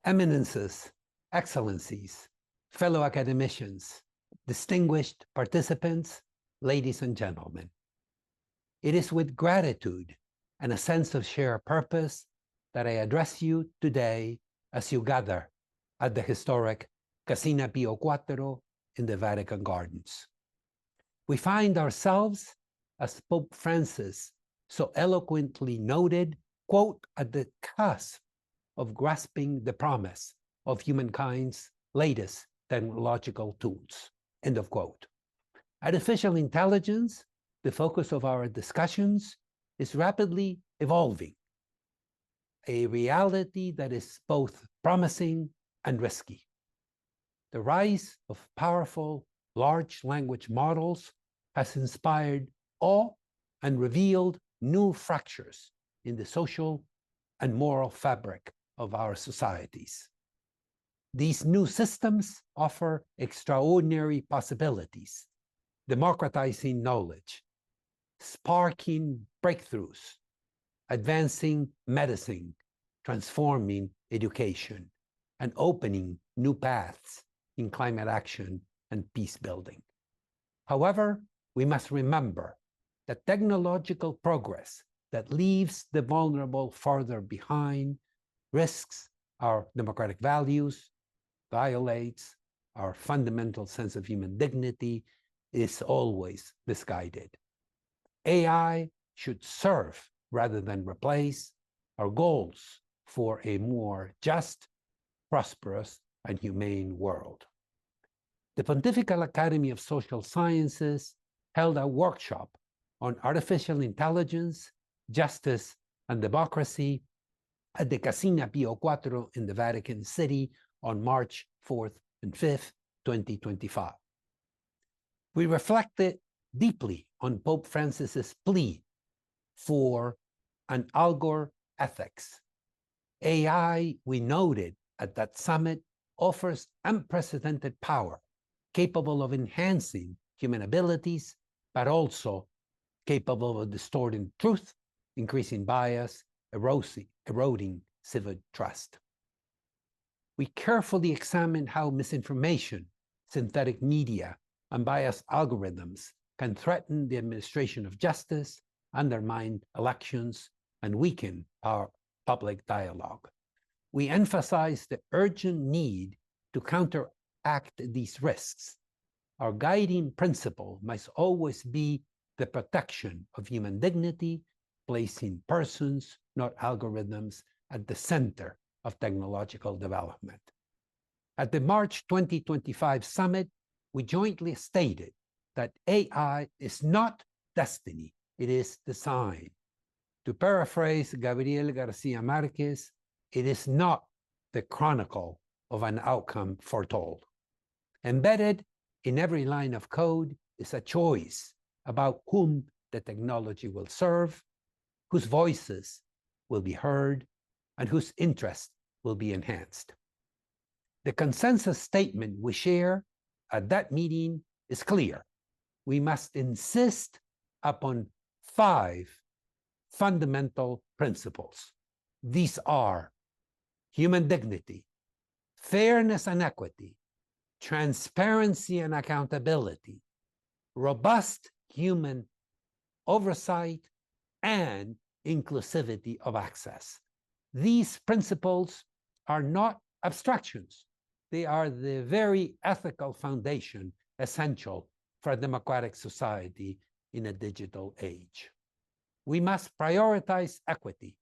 Eminences, excellencies, fellow academicians, distinguished participants, ladies and gentlemen. It is with gratitude and a sense of shared purpose that I address you today as you gather at the historic Casina Pio IV in the Vatican Gardens. We find ourselves, as Pope Francis so eloquently noted, quote, at the cusp of grasping the promise of humankind's latest technological tools, end of quote. Artificial intelligence, the focus of our discussions, is rapidly evolving, a reality that is both promising and risky. The rise of powerful large language models has inspired awe and revealed new fractures in the social and moral fabric of our societies. These new systems offer extraordinary possibilities, democratizing knowledge, sparking breakthroughs, advancing medicine, transforming education, and opening new paths in climate action and peace building. However, we must remember that technological progress that leaves the vulnerable farther behind risks our democratic values, violates our fundamental sense of human dignity, is always misguided. AI should serve rather than replace our goals for a more just, prosperous, and humane world. The Pontifical Academy of Social Sciences held a workshop on artificial intelligence, justice, and democracy at the Casina Pio IV in the Vatican City on March 4th and 5th, 2025. We reflected deeply on Pope Francis's plea for an algor ethics. AI, we noted at that summit, offers unprecedented power, capable of enhancing human abilities, but also capable of distorting truth, increasing bias, eroding civic trust. We carefully examined how misinformation, synthetic media, and biased algorithms can threaten the administration of justice, undermine elections, and weaken our public dialogue. We emphasize the urgent need to counteract these risks. Our guiding principle must always be the protection of human dignity, placing persons, not algorithms, at the center of technological development. At the March 2025 summit, we jointly stated that AI is not destiny, it is design. To paraphrase Gabriel Garcia Marquez, it is not the chronicle of an outcome foretold. Embedded in every line of code is a choice about whom the technology will serve, whose voices will be heard, and whose interests will be enhanced. The consensus statement we share at that meeting is clear. We must insist upon 5 fundamental principles. These are human dignity, fairness and equity, transparency and accountability, robust human oversight, and inclusivity of access. These principles are not abstractions. They are the very ethical foundation essential for a democratic society in a digital age. We must prioritize equity.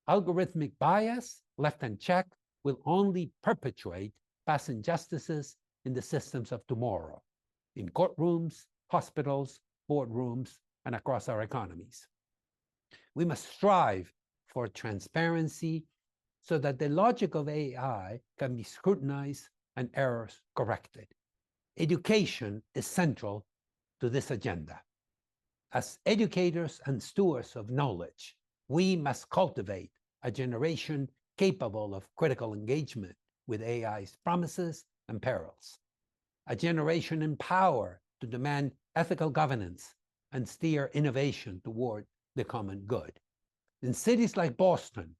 Algorithmic bias, left unchecked, will only perpetuate past injustices in the systems of tomorrow, in courtrooms, hospitals, boardrooms, and across our economies. We must strive for transparency so that the logic of AI can be scrutinized and errors corrected. Education is central to this agenda. As educators and stewards of knowledge, we must cultivate a generation capable of critical engagement with AI's promises and perils, a generation empowered to demand ethical governance and steer innovation toward the common good. In cities like Boston,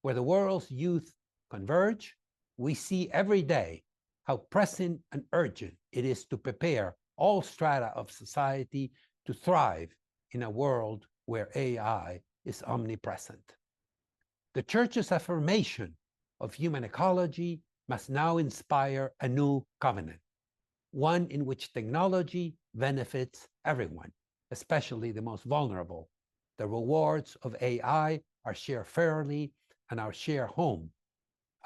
where the world's youth converge, we see every day how pressing and urgent it is to prepare all strata of society to thrive in a world where AI is omnipresent. The Church's affirmation of human ecology must now inspire a new covenant, one in which technology benefits everyone, especially the most vulnerable. The rewards of AI are shared fairly, and our shared home,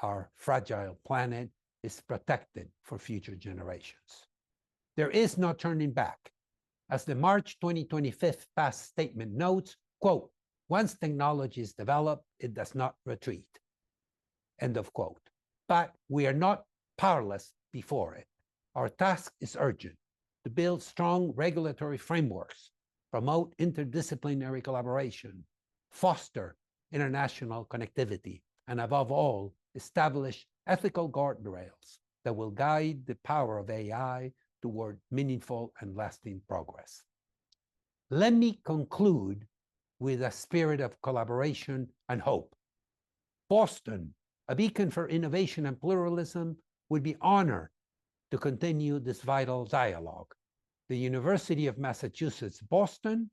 our fragile planet, is protected for future generations. There is no turning back. As the March 2025 past statement notes, quote, once technology is developed, it does not retreat, end of quote. But we are not powerless before it. Our task is urgent: to build strong regulatory frameworks, promote interdisciplinary collaboration, foster international connectivity, and above all, establish ethical guardrails that will guide the power of AI toward meaningful and lasting progress. Let me conclude with a spirit of collaboration and hope. Boston, a beacon for innovation and pluralism, would be honored to continue this vital dialogue. The University of Massachusetts, Boston,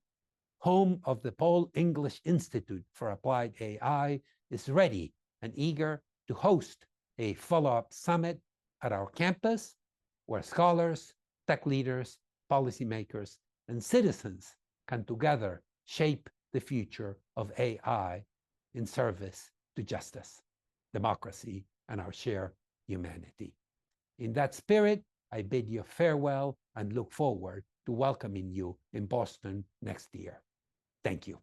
home of the Paul English Institute for Applied AI, is ready and eager to host a follow-up summit at our campus where scholars, tech leaders, policymakers, and citizens can together shape the future of AI in service to justice, democracy, and our shared humanity. In that spirit, I bid you farewell and look forward to welcoming you in Boston next year. Thank you.